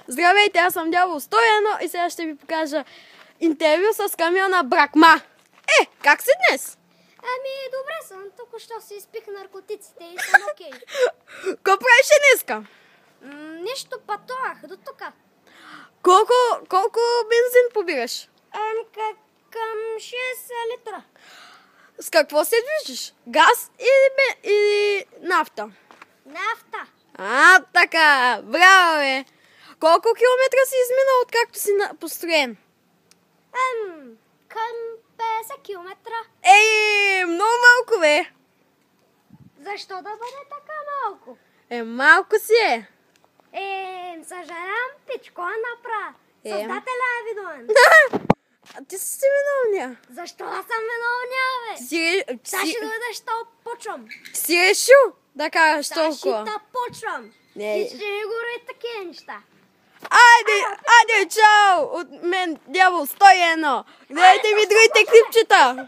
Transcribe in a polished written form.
Здравейте, аз съм Дявол 101 и сега ще ви покажа интервю с Камиона Бракма. Как си днес? Добре съм. Току-що си изпих наркотиците и съм окей. Какво правиш днеска? Нищо, пътувах до тук. Колко бензин побираш? Към 6 литра. С какво се движиш? Газ или нафта? Нафта. Така. Браво, бе. Колко километра си изминал, откакто си построен? Към 50 километра. Много малко, бе. Защо да бъде така малко? Малко си е. Съжалявам, пичко направа. Създателя е виновен. Ти си виновния. Защо аз съм виновния, бе? Сега ще дойдеш, да почвам. Си решил да караш толкова? Сега ще да почвам. И ще не говори такива неща. Айде, чао! От мен Дявол 101. Гледайте ми другите клипчета.